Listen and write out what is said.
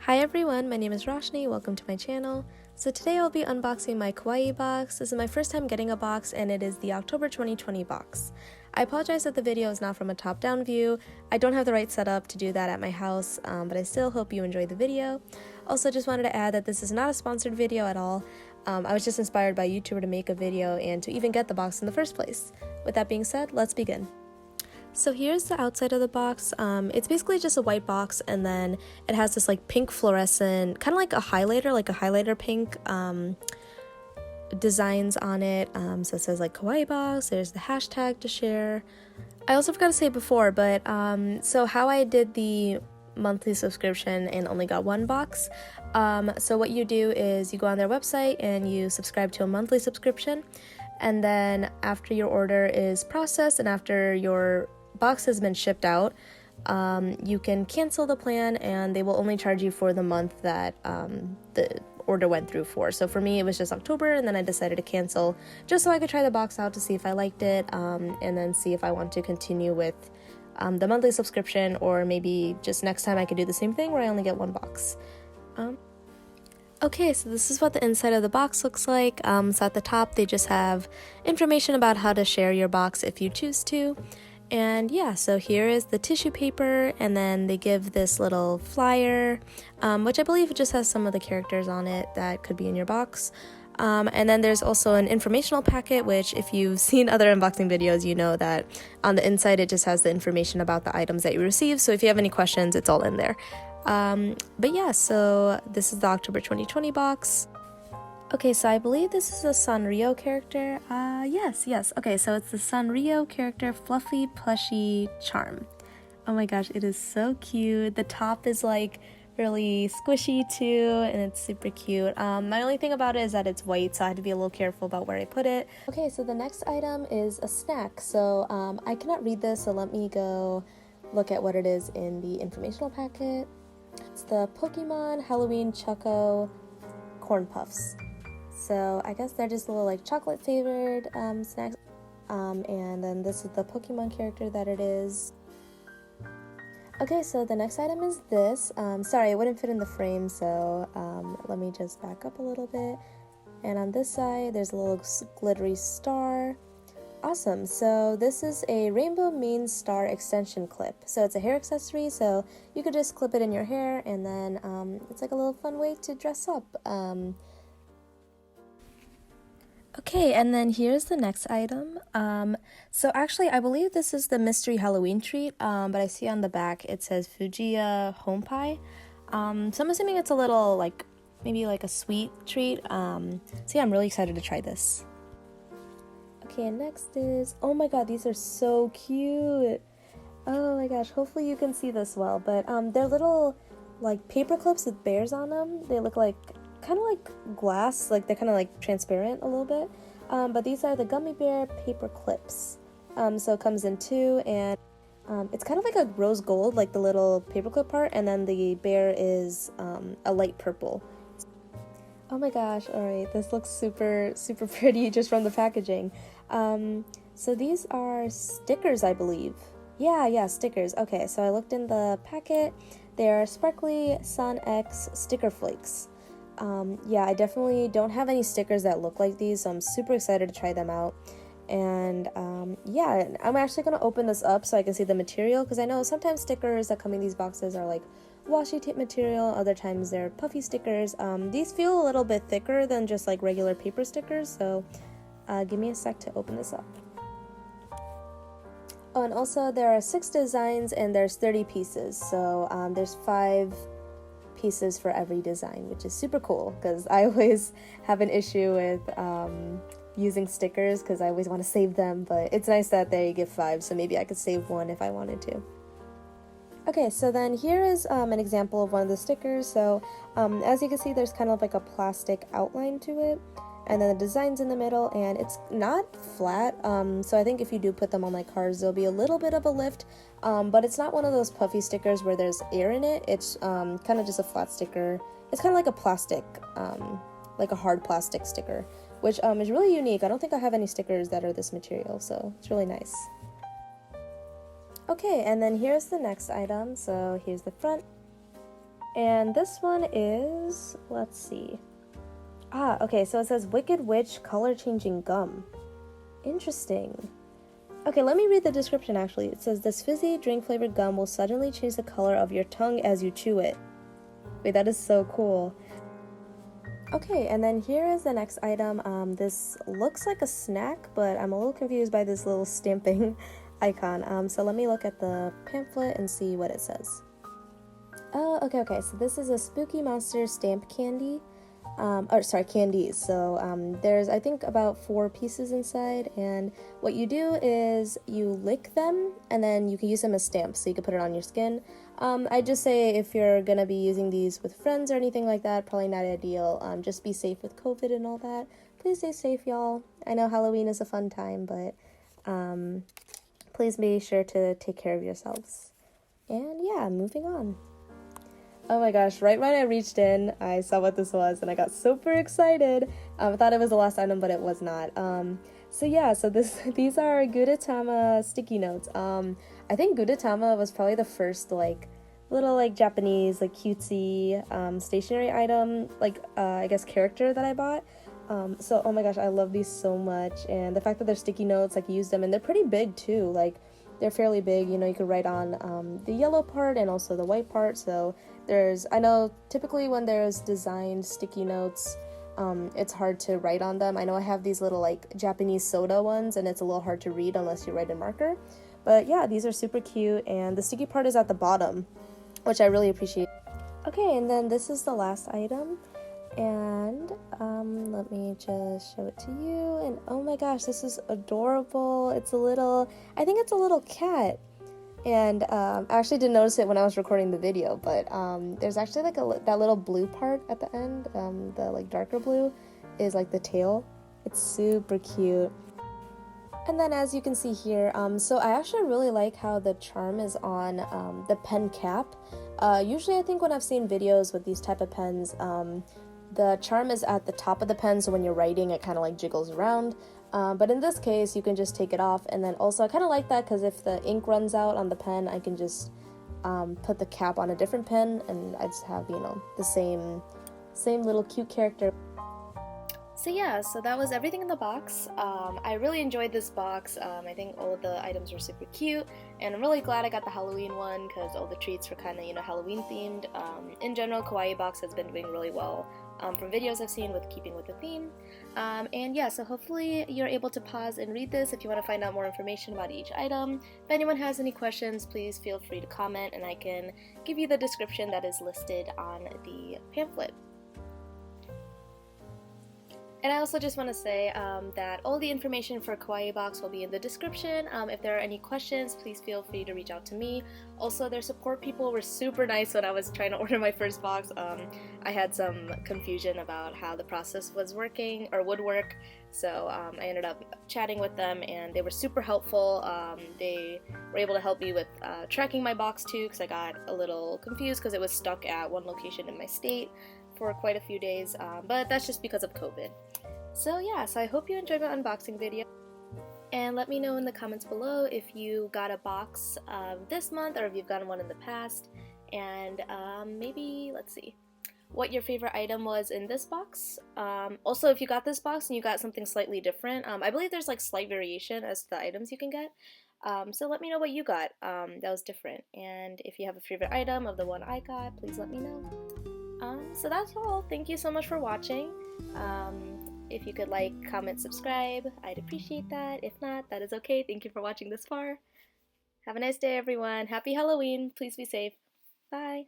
Hi everyone, my name is Roshnee, welcome to my channel. So today I'll be unboxing my Kawaii box. This is my first time getting a box and it is the October 2020 box. I apologize that the video is not from a top-down view. I don't have the right setup to do that at my house, but I still hope you enjoyed the video. Also just wanted to add that this is not a sponsored video at all. I was just inspired by a YouTuber to make a video and to even get the box in the first place. With that being said, let's begin. So here's the outside of the box. It's basically just a white box and then it has this like pink fluorescent, kind of like a highlighter pink designs on it. So it says like Kawaii box, there's the hashtag to share. I also forgot to say before, but so how I did the monthly subscription and only got one box. So what you do is you go on their website and you subscribe to a monthly subscription. And then after your order is processed and after your box has been shipped out, you can cancel the plan and they will only charge you for the month that the order went through for. So for me it was just October and then I decided to cancel just so I could try the box out to see if I liked it and then see if I want to continue with the monthly subscription, or maybe just next time I could do the same thing where I only get one box. Okay, so this is what the inside of the box looks like. So at the top they just have information about how to share your box if you choose to. And yeah, so here is the tissue paper, and then they give this little flyer, which I believe just has some of the characters on it that could be in your box. And then there's also an informational packet, which if you've seen other unboxing videos, you know that on the inside it just has the information about the items that you receive. So if you have any questions, it's all in there. But yeah, so this is the October 2020 box. Okay, so I believe this is a Sanrio character. Yes. Okay, so it's the Sanrio character Fluffy Plushy Charm. Oh my gosh, it is so cute. The top is like really squishy too, and it's super cute. My only thing about it is that it's white, so I had to be a little careful about where I put it. Okay, so the next item is a snack. So I cannot read this, so let me go look at what it is in the informational packet. It's the Pokemon Halloween Choco Corn Puffs. So I guess they're just little like chocolate flavored snacks. And then this is the Pokemon character that it is. Okay, so the next item is this. Sorry, it wouldn't fit in the frame, so let me just back up a little bit. And on this side, there's a little glittery star. Awesome, so this is a Rainbow Main Star extension clip. So it's a hair accessory, so you could just clip it in your hair, and then it's like a little fun way to dress up. Okay, and then here's the next item. So actually, I believe this is the mystery Halloween treat, but I see on the back it says Fujiya Home Pie. So I'm assuming it's a little, like, maybe like a sweet treat. So yeah, I'm really excited to try this. Okay, and next is, oh my god, these are so cute. Oh my gosh, hopefully you can see this well, but they're little, like, paper clips with bears on them. They look like kind of like glass, like they're kind of like transparent a little bit, but these are the gummy bear paper clips. So it comes in two, and it's kind of like a rose gold, like the little paperclip part, and then the bear is a light purple. Oh my gosh, alright, this looks super pretty just from the packaging. So these are stickers, I believe. Yeah, stickers. Okay, so I looked in the packet. They're sparkly Sun X sticker flakes. Yeah, I definitely don't have any stickers that look like these, so I'm super excited to try them out. And yeah, I'm actually going to open this up so I can see the material, because I know sometimes stickers that come in these boxes are like washi tape material, other times they're puffy stickers. These feel a little bit thicker than just like regular paper stickers, so give me a sec to open this up. Oh, and also there are 6 designs and there's 30 pieces, so there's 5 pieces for every design, which is super cool because I always have an issue with using stickers because I always want to save them, but it's nice that they give 5, so maybe I could save 1 if I wanted to. Okay, so then here is an example of one of the stickers. So as you can see, there's kind of like a plastic outline to it, and then the design's in the middle, and it's not flat, so I think if you do put them on like cars, there'll be a little bit of a lift, but it's not one of those puffy stickers where there's air in it. It's kind of just a flat sticker. It's kind of like a plastic, like a hard plastic sticker, which is really unique. I don't think I have any stickers that are this material, so it's really nice. Okay, and then here's the next item. So here's the front. And this one is, let's see. Okay, so it says Wicked Witch Color Changing Gum. Interesting. Okay, let me read the description actually. It says, this fizzy drink-flavored gum will suddenly change the color of your tongue as you chew it. Wait, that is so cool. Okay, and then here is the next item. This looks like a snack, but I'm a little confused by this little stamping icon. So let me look at the pamphlet and see what it says. Oh, okay, so this is a Spooky Monster stamp candy. Candies. So there's, I think, about 4 pieces inside, and what you do is you lick them, and then you can use them as stamps, so you can put it on your skin. I just say if you're gonna be using these with friends or anything like that, probably not ideal. Just be safe with COVID and all that. Please stay safe, y'all. I know Halloween is a fun time, but please be sure to take care of yourselves. And yeah, moving on. Oh my gosh, right when I reached in, I saw what this was and I got super excited. I thought it was the last item, but it was not. So these are Gudetama sticky notes. I think Gudetama was probably the first little Japanese cutesy stationery item, I guess character that I bought. So oh my gosh, I love these so much, and the fact that they're sticky notes, use them, and they're pretty big too. They're fairly big, you could write on the yellow part and also the white part. So I know typically when there's designed sticky notes, it's hard to write on them. I know I have these little Japanese soda ones, and it's a little hard to read unless you write in marker. But yeah, these are super cute, and the sticky part is at the bottom, which I really appreciate. Okay, and then this is the last item. And let me just show it to you, and oh my gosh, this is adorable. I think it's a little cat, and I actually didn't notice it when I was recording the video, but there's actually that little blue part at the end, the darker blue is the tail. It's super cute. And then as you can see here, so I actually really like how the charm is on the pen cap. Usually I think when I've seen videos with these type of pens, the charm is at the top of the pen, so when you're writing, it kind of jiggles around. But in this case, you can just take it off, and then also I kind of like that because if the ink runs out on the pen, I can just put the cap on a different pen, and I just have, the same little cute character. So yeah, so that was everything in the box. I really enjoyed this box. I think all of the items were super cute, and I'm really glad I got the Halloween one because all the treats were kind of, Halloween themed. In general, Kawaii box has been doing really well from videos I've seen with keeping with the theme. And yeah, so hopefully you're able to pause and read this if you want to find out more information about each item. If anyone has any questions, please feel free to comment, and I can give you the description that is listed on the pamphlet. And I also just want to say that all the information for Kawaii box will be in the description. If there are any questions, please feel free to reach out to me. Also, their support people were super nice when I was trying to order my first box. I had some confusion about how the process was working or would work, so I ended up chatting with them, and they were super helpful. They were able to help me with tracking my box too, because I got a little confused because it was stuck at one location in my state for quite a few days, but that's just because of COVID. So yeah, so I hope you enjoyed my unboxing video, and let me know in the comments below if you got a box this month or if you've gotten one in the past, and maybe, let's see, what your favorite item was in this box. Also, if you got this box and you got something slightly different, I believe there's slight variation as to the items you can get. So let me know what you got that was different, and if you have a favorite item of the one I got, please let me know. So that's all. Thank you so much for watching. If you could like, comment, subscribe, I'd appreciate that. If not, that is okay. Thank you for watching this far. Have a nice day, everyone. Happy Halloween. Please be safe. Bye.